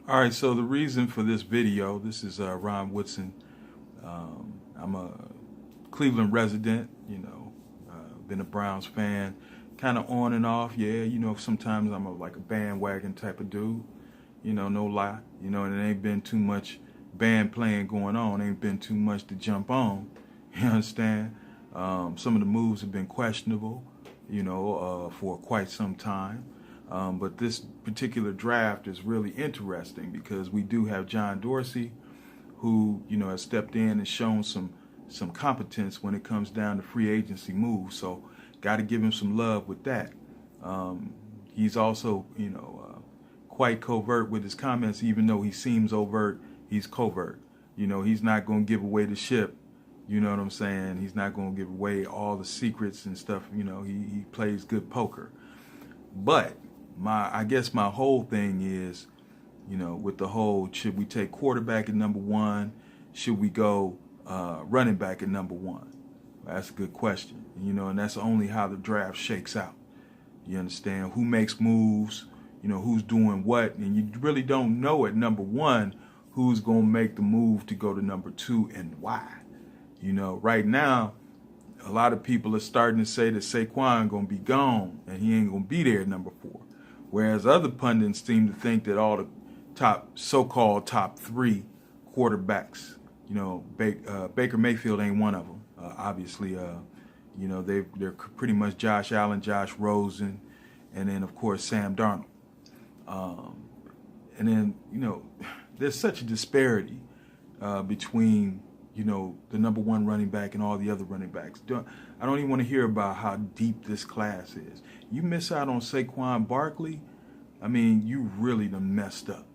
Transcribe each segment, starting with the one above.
All right, so the reason for this video, this is Ron Woodson. I'm a Cleveland resident, been a Browns fan, kind of on and off. Yeah, sometimes I'm like a bandwagon type of dude, no lie. And it ain't been too much band playing going on, ain't been too much to jump on. You understand? Some of the moves have been questionable, for quite some time. But this particular draft is really interesting because we do have John Dorsey, who has stepped in and shown some competence when it comes down to free agency moves. So, got to give him some love with that. He's also quite covert with his comments, even though he seems overt. He's covert. He's not going to give away the ship. You know what I'm saying? He's not going to give away all the secrets and stuff. He plays good poker. But I guess my whole thing is, with the whole, should we take quarterback at number one? Should we go running back at number one? That's a good question. And that's only how the draft shakes out. You understand? Who makes moves? Who's doing what? And you really don't know at number one who's going to make the move to go to number two and why. Right now, a lot of people are starting to say that Saquon going to be gone and he ain't going to be there at number four. Whereas other pundits seem to think that all the so-called top three quarterbacks, Baker Mayfield ain't one of them. Obviously, they're pretty much Josh Allen, Josh Rosen, and then of course Sam Darnold. And then there's such a disparity between the number one running back and all the other running backs. I don't even want to hear about how deep this class is. You miss out on Saquon Barkley, you really done messed up.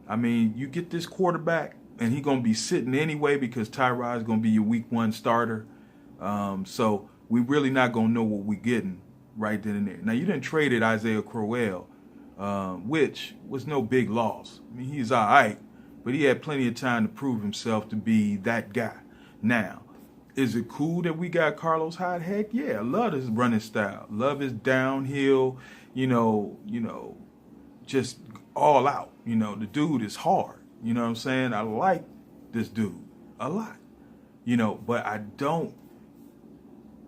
You get this quarterback, and he going to be sitting anyway because Tyrod's going to be your week one starter. So we really not going to know what we're getting right then and there. Now, you didn't traded Isaiah Crowell, which was no big loss. He's all right, but he had plenty of time to prove himself to be that guy. Now, is it cool that we got Carlos Hyde? Heck yeah, I love his running style. Love his downhill, just all out. The dude is hard. You know what I'm saying? I like this dude a lot. But I don't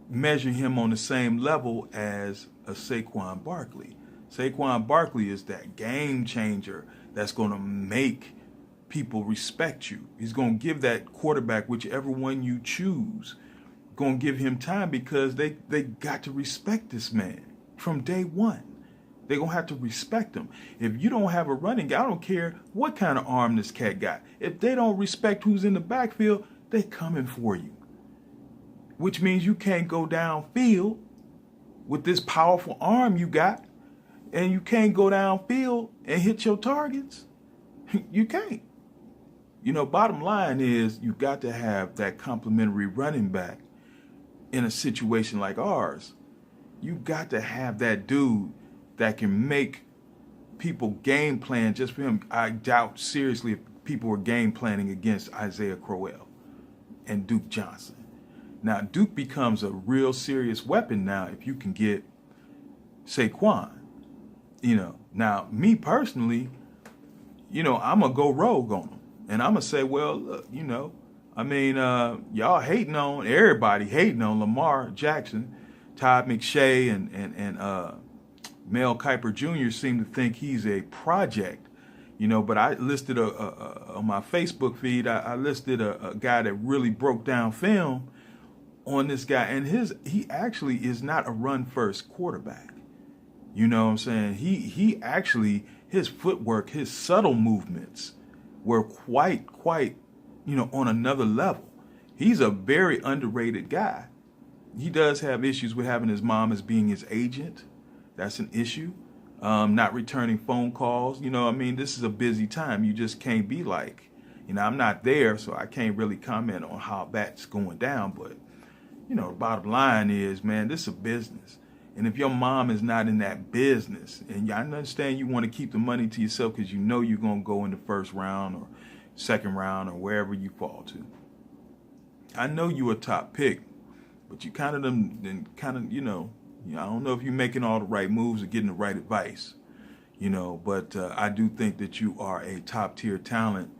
measure him on the same level as a Saquon Barkley. Saquon Barkley is that game changer that's going to make people respect you. He's going to give that quarterback, whichever one you choose, going to give him time because they got to respect this man from day one. They're going to have to respect him. If you don't have a running guy, I don't care what kind of arm this cat got. If they don't respect who's in the backfield, they coming for you. Which means you can't go downfield with this powerful arm you got, and you can't go downfield and hit your targets. You can't. Bottom line is you got to have that complimentary running back in a situation like ours. You got to have that dude that can make people game plan just for him. I doubt seriously if people were game planning against Isaiah Crowell and Duke Johnson. Now, Duke becomes a real serious weapon now if you can get Saquon. Now, me personally, I'm going to go rogue on him. And I'm going to say, well, look, y'all hating on, everybody hating on Lamar Jackson. Todd McShay and Mel Kiper Jr. seem to think he's a project, but I listed on my Facebook feed, I listed a guy that really broke down film on this guy. And he actually is not a run-first quarterback. You know what I'm saying? He actually, his footwork, his subtle movements were quite, on another level. He's a very underrated guy. He does have issues with having his mom as being his agent. That's an issue. Not returning phone calls. This is a busy time. You just can't be like, I'm not there, so I can't really comment on how that's going down. But, the bottom line is, man, this is a business. And if your mom is not in that business, and I understand you want to keep the money to yourself because you're going to go in the first round or second round or wherever you fall to. I know you're a top pick, but you I don't know if you're making all the right moves or getting the right advice. But I do think that you are a top tier talent,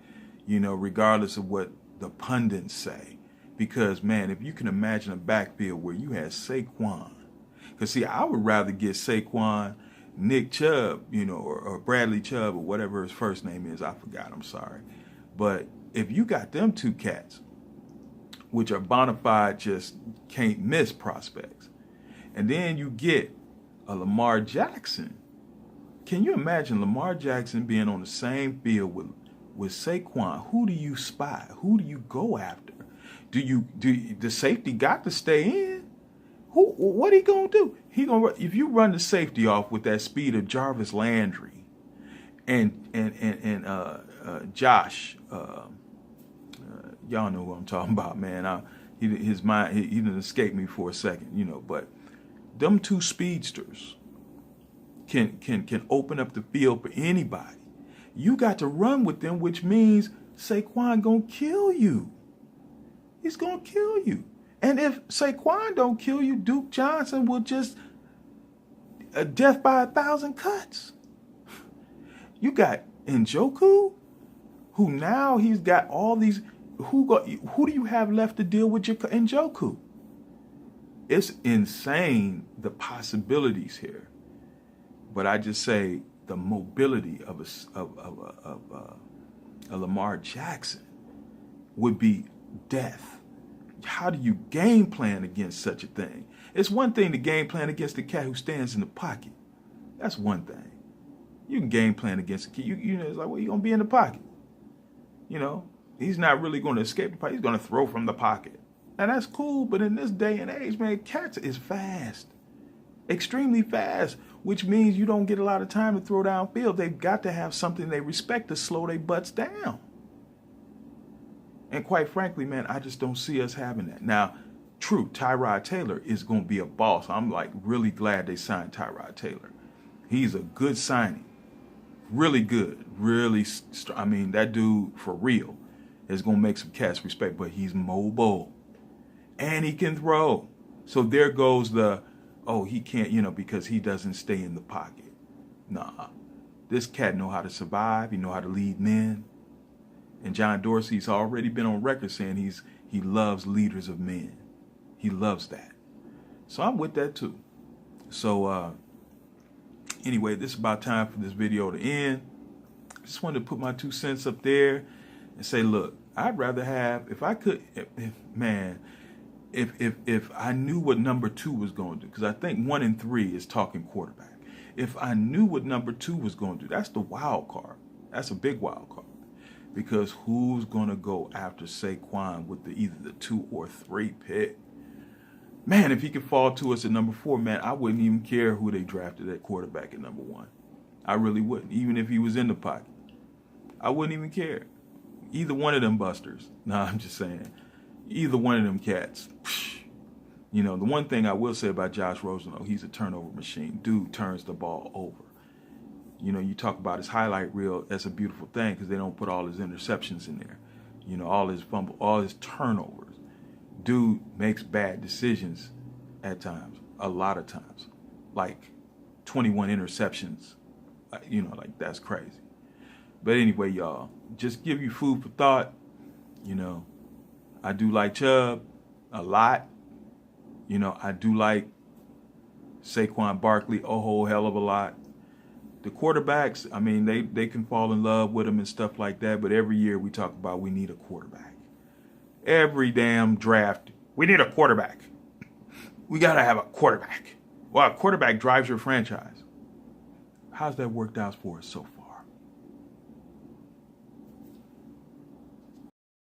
regardless of what the pundits say. Because, man, if you can imagine a backfield where you had Saquon, because, see, I would rather get Saquon, Nick Chubb, or Bradley Chubb, or whatever his first name is. I forgot, I'm sorry. But if you got them two cats, which are bona fide, just can't miss prospects, and then you get a Lamar Jackson. Can you imagine Lamar Jackson being on the same field with Saquon? Who do you spy? Who do you go after? The safety got to stay in? What he gonna do? If you run the safety off with that speed of Jarvis Landry and Josh, y'all know who I'm talking about, man. His mind he didn't escape me for a second, but them two speedsters can open up the field for anybody. You got to run with them, which means Saquon gonna kill you. He's gonna kill you. And if Saquon don't kill you, Duke Johnson will just death by 1,000 cuts. You got Njoku, who now he's got all these. Who do you have left to deal with your Njoku? It's insane, the possibilities here. But I just say the mobility of a Lamar Jackson would be death. How do you game plan against such a thing? It's one thing to game plan against the cat who stands in the pocket. That's one thing. You can game plan against a kid. It's like, well, you're going to be in the pocket. He's not really going to escape the pocket. He's going to throw from the pocket. And that's cool, but in this day and age, man, cats is fast. Extremely fast, which means you don't get a lot of time to throw downfield. They've got to have something they respect to slow their butts down. And quite frankly, man, I just don't see us having that. Now, true, Tyrod Taylor is going to be a boss. I'm really glad they signed Tyrod Taylor. He's a good signing. Really good. Really, that dude, for real, is going to make some cats respect. But he's mobile. And he can throw. So there goes he can't, because he doesn't stay in the pocket. Nah. This cat know how to survive. He know how to lead men. And John Dorsey's already been on record saying he loves leaders of men. He loves that. So I'm with that too. So anyway, this is about time for this video to end. I just wanted to put my 2 cents up there and say, look, I'd rather have, if I could, if I knew what number 2 was going to do, because I think 1 and 3 is talking quarterback. If I knew what number 2 was going to do, that's the wild card. That's a big wild card. Because who's going to go after Saquon with either the 2 or 3 pick? Man, if he could fall to us at number 4, man, I wouldn't even care who they drafted at quarterback at number 1. I really wouldn't, even if he was in the pocket. I wouldn't even care. Either one of them busters. Nah, I'm just saying. Either one of them cats. The one thing I will say about Josh Rosen, though, he's a turnover machine. Dude turns the ball over. You talk about his highlight reel, that's a beautiful thing because they don't put all his interceptions in there. All his fumble, all his turnovers. Dude makes bad decisions at times, a lot of times. Like 21 interceptions, that's crazy. But anyway, y'all, just give you food for thought. I do like Chubb a lot. I do like Saquon Barkley a whole hell of a lot. The quarterbacks, they can fall in love with him and stuff like that, but every year we talk about we need a quarterback. Every damn draft, we need a quarterback. We got to have a quarterback. Well, a quarterback drives your franchise. How's that worked out for us so far?